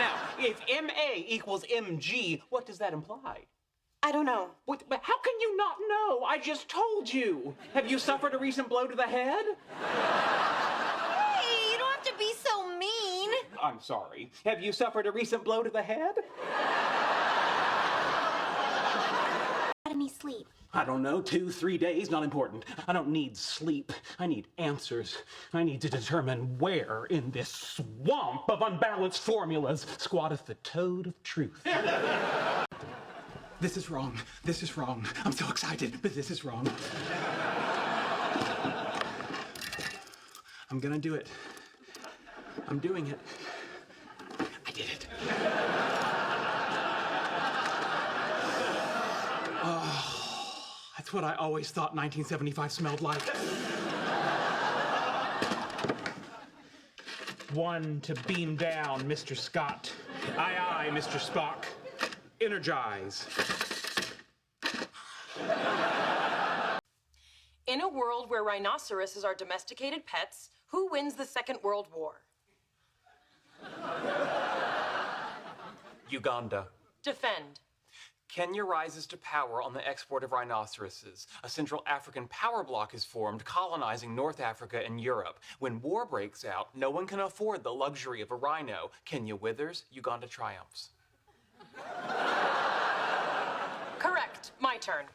Now, if MA equals MG, what does that imply? I don't know. But how can you not know? I just told you. Have you suffered a recent blow to the head? Hey, you don't have to be so mean. I'm sorry. Have you suffered a recent blow to the head? Got any sleep? I don't know, 2, 3 days, not important. I don't need sleep. I need answers. I need to determine where in this swamp of unbalanced formulas squatteth the toad of truth. This is wrong. This is wrong. I'm so excited, but this is wrong. I'm gonna do it. I'm doing it. I did it. That's what I always thought 1975 smelled like. One to beam down, Mr. Scott. Aye, aye, Mr. Spock. Energize. In a world where rhinoceroses are domesticated pets, who wins the Second World War? Uganda. Defend. Kenya rises to power on the export of rhinoceroses. A Central African power bloc is formed, colonizing North Africa and Europe. When war breaks out, no one can afford the luxury of a rhino. Kenya withers, Uganda triumphs. Correct. My turn.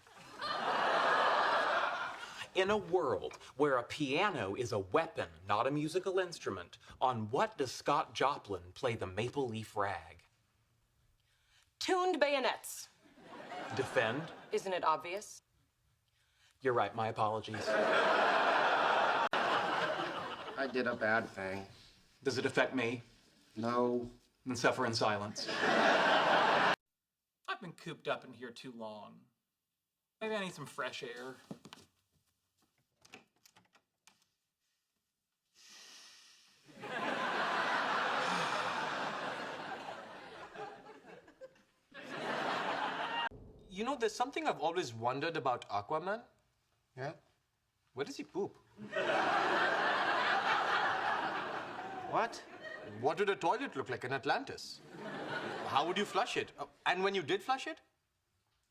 In a world where a piano is a weapon, not a musical instrument, on what does Scott Joplin play the maple leaf rag? Tuned bayonets. Defend? Isn't it obvious? You're right, my apologies. I did a bad thing. Does it affect me? No. Then suffer in silence. I've been cooped up in here too long. Maybe I need some fresh air. You know, there's something I've always wondered about Aquaman. Yeah? Where does he poop? What? What would a toilet look like in Atlantis? How would you flush it? And when you did flush it,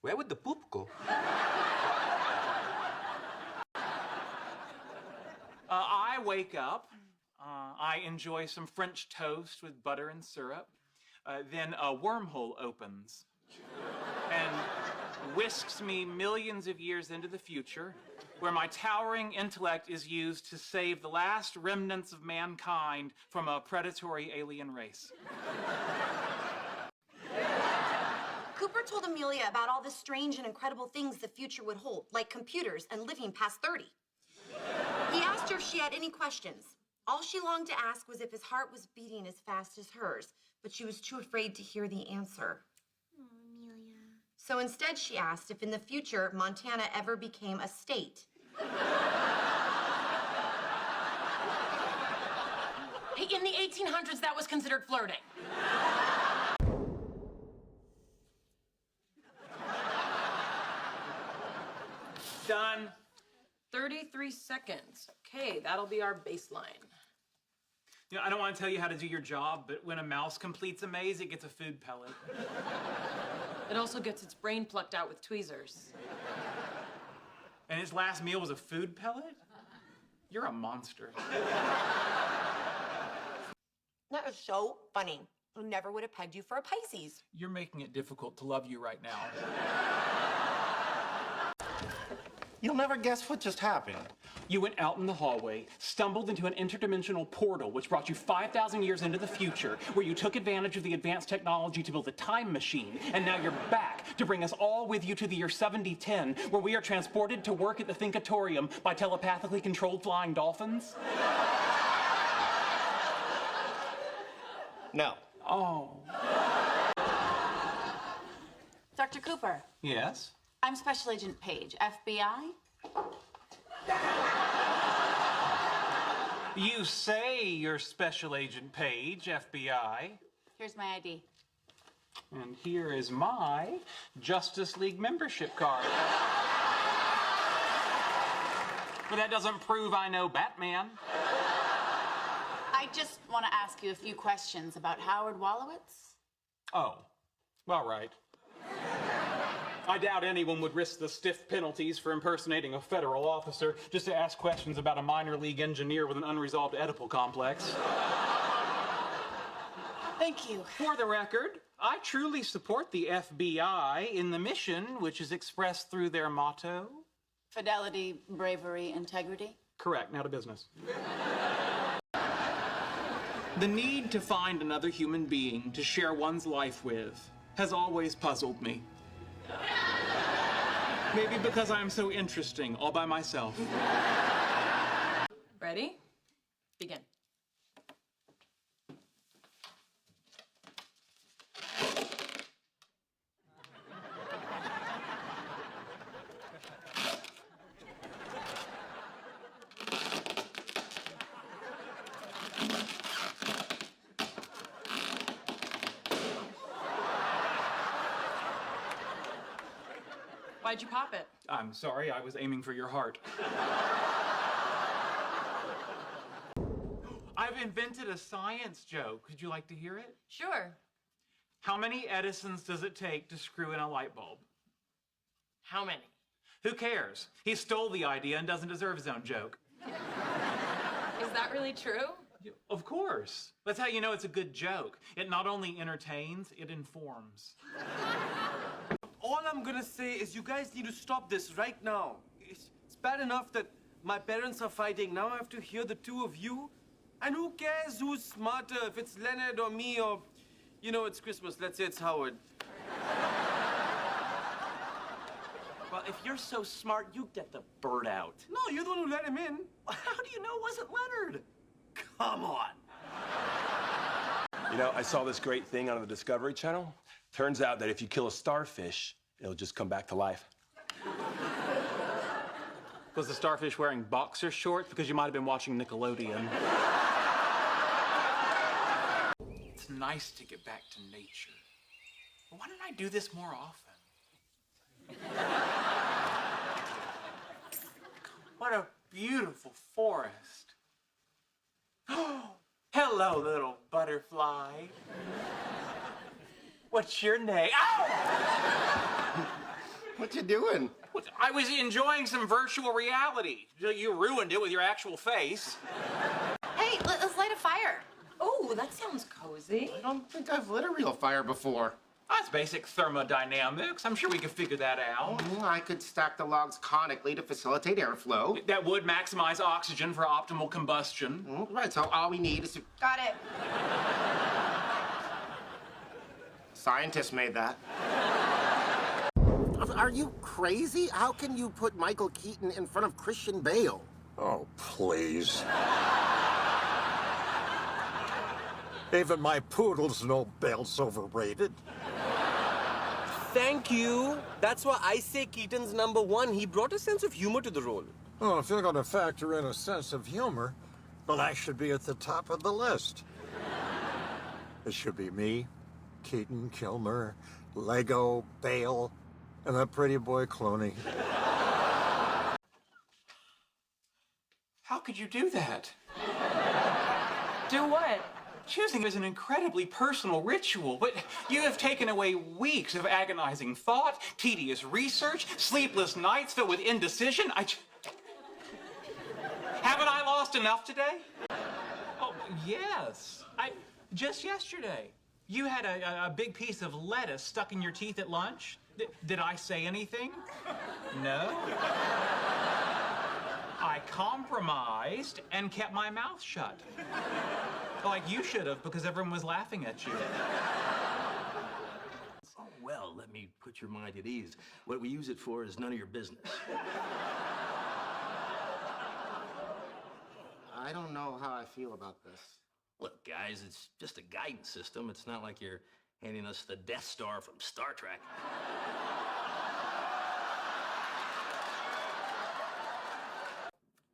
where would the poop go? I wake up. I enjoy some French toast with butter and syrup. Then a wormhole opens and whisks me millions of years into the future, where my towering intellect is used to save the last remnants of mankind from a predatory alien race. Cooper told Amelia about all the strange and incredible things the future would hold, like computers and living past 30. He asked her if she had any questions. All she longed to ask was if his heart was beating as fast as hers, but she was too afraid to hear the answer. Oh, Amelia. So instead, she asked if in the future Montana ever became a state. Hey, in the 1800s, that was considered flirting. Done. 33 seconds. Okay, that'll be our baseline. You know, I don't want to tell you how to do your job, but when a mouse completes a maze, it gets a food pellet. It also gets its brain plucked out with tweezers. And his last meal was a food pellet? You're a monster. That was so funny. I never would have pegged you for a Pisces. You're making it difficult to love you right now. You'll never guess what just happened. You went out in the hallway, stumbled into an interdimensional portal which brought you 5,000 years into the future, where you took advantage of the advanced technology to build a time machine, and now you're back to bring us all with you to the year 7010, where we are transported to work at the Thinkatorium by telepathically controlled flying dolphins? No. Oh. Dr. Cooper, Yes? I'm Special Agent Page, FBI. You say you're Special Agent Page, FBI. Here's my ID. And here is my Justice League membership card. But that doesn't prove I know Batman. I just want to ask you a few questions about Howard Wolowitz. Oh, all right. I doubt anyone would risk the stiff penalties for impersonating a federal officer just to ask questions about a minor league engineer with an unresolved Oedipal complex. Thank you. For the record, I truly support the FBI in the mission which is expressed through their motto. Fidelity, bravery, integrity. Correct, now to business. The need to find another human being to share one's life with has always puzzled me. Maybe because I'm so interesting all by myself. Ready? Begin. Why'd you pop it? I'm sorry, I was aiming for your heart. I've invented a science joke. Would you like to hear it? Sure. How many Edisons does it take to screw in a light bulb? How many? Who cares? He stole the idea and doesn't deserve his own joke. Is that really true? Of course. That's how you know it's a good joke. It not only entertains, it informs. All I'm gonna say is you guys need to stop this right now. It's bad enough that my parents are fighting. Now I have to hear the two of you. And who cares who's smarter, if it's Leonard or me or, you know, it's Christmas. Let's say it's Howard. Well, if you're so smart, you get the bird out. No, you're the one who let him in. How do you know it wasn't Leonard? Come on. You know, I saw this great thing on the Discovery Channel. Turns out that if you kill a starfish, it'll just come back to life. Was the starfish wearing boxer shorts? Because you might have been watching Nickelodeon. It's nice to get back to nature. Why don't I do this more often? What a beautiful forest. Hello, little butterfly. What's your name? Ow! What you doing? I was enjoying some virtual reality. You ruined it with your actual face. Hey, let's light a fire. Oh, that sounds cozy. I don't think I've lit a real fire before. That's basic thermodynamics. I'm sure we could figure that out. I could stack the logs conically to facilitate airflow. That would maximize oxygen for optimal combustion. Right, so all we need is to... Got it. Scientists made that. Are you crazy? How can you put Michael Keaton in front of Christian Bale? Oh, please. Even my poodles know Bale's overrated. Thank you. That's why I say Keaton's #1. He brought a sense of humor to the role. Oh, if you're going to factor in a sense of humor, well, I should be at the top of the list. It should be me, Keaton, Kilmer, Lego, Bale, and that pretty boy Clooney. How could you do that? Do what? Choosing is an incredibly personal ritual, but you have taken away weeks of agonizing thought, tedious research, sleepless nights filled with indecision. Haven't I lost enough today? Oh, yes. Just yesterday, you had a big piece of lettuce stuck in your teeth at lunch. Did I say anything? No? I compromised and kept my mouth shut. Like you should have, because everyone was laughing at you. Oh, well, let me put your mind at ease. What we use it for is none of your business. I don't know how I feel about this. Look, guys, it's just a guidance system. It's not like you're handing us the Death Star from Star Trek.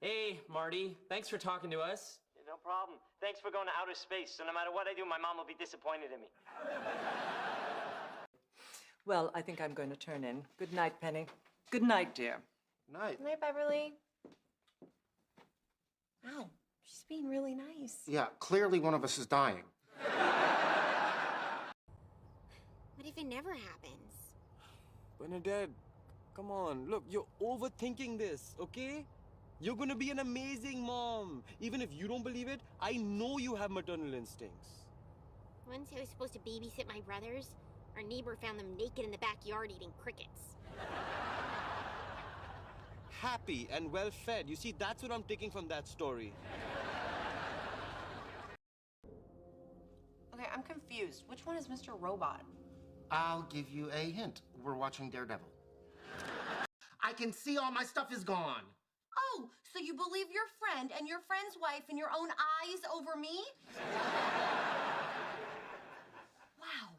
Hey, Marty. Thanks for talking to us. No problem. Thanks for going to outer space. So no matter what I do, my mom will be disappointed in me. Well, I think I'm going to turn in. Good night, Penny. Good night, dear. Night. Good night, Beverly. Ow, She's being really nice. Yeah, clearly one of us is dying. What if it never happens? Bernadette, come on. Look, you're overthinking this, okay? You're gonna be an amazing mom. Even if you don't believe it, I know you have maternal instincts. Once I was supposed to babysit my brothers, our neighbor found them naked in the backyard eating crickets. Happy and well fed. You see, that's what I'm taking from that story. Okay, I'm confused. Which one is Mr. Robot? I'll give you a hint. We're watching Daredevil. I can see all my stuff is gone. Oh, so you believe your friend and your friend's wife in your own eyes over me? Wow.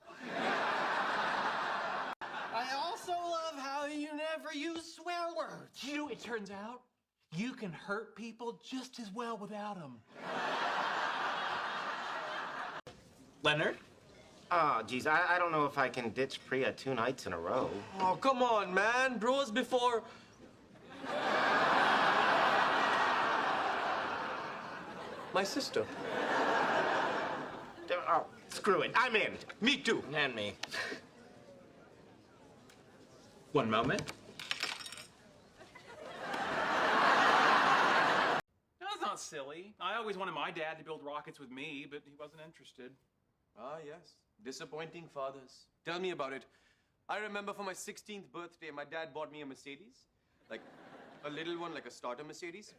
I also love how you never use swear words. You know, it turns out you can hurt people just as well without them. Leonard? Oh, geez, I don't know if I can ditch Priya 2 nights in a row. Oh, come on, man. Bros before... My sister. Oh, screw it. I'm in. Me too. And me. One moment. That's not silly. I always wanted my dad to build rockets with me, but he wasn't interested. Ah, yes. Disappointing fathers. Tell me about it. I remember for my 16th birthday, my dad bought me a Mercedes. Like, a little one, like a starter Mercedes.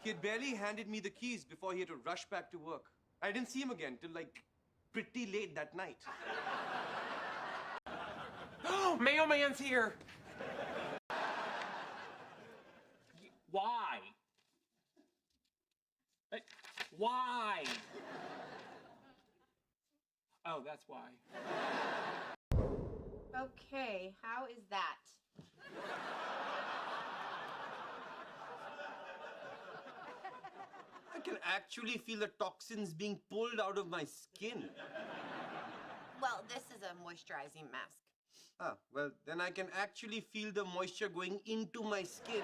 He had barely handed me the keys before he had to rush back to work. I didn't see him again till, like, pretty late that night. Oh, mailman's here! Why? Why? Oh, that's why. Okay, how is that? I can actually feel the toxins being pulled out of my skin. Well, this is a moisturizing mask. Ah, well, then I can actually feel the moisture going into my skin.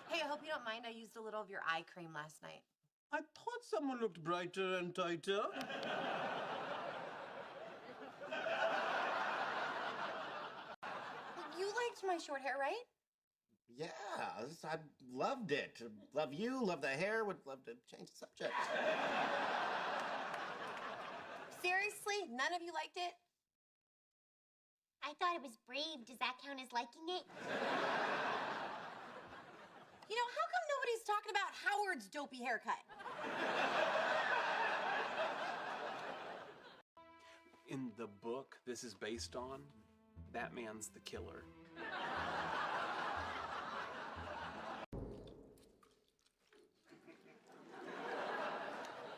Hey, I hope you don't mind. I used a little of your eye cream last night. I thought someone looked brighter and tighter. You liked my short hair, right? Yeah, I loved it. Love you, love the hair, would love to change the subject. Seriously? None of you liked it? I thought it was brave. Does that count as liking it? You know, how come nobody's talking about Howard's dopey haircut? In the book this is based on, that man's the killer.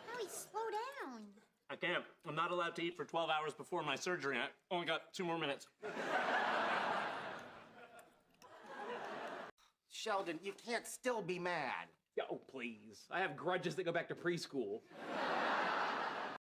Howie, slow down. I can't. I'm not allowed to eat for 12 hours before my surgery. I only got 2 more minutes. Sheldon, you can't still be mad. Oh, please. I have grudges that go back to preschool.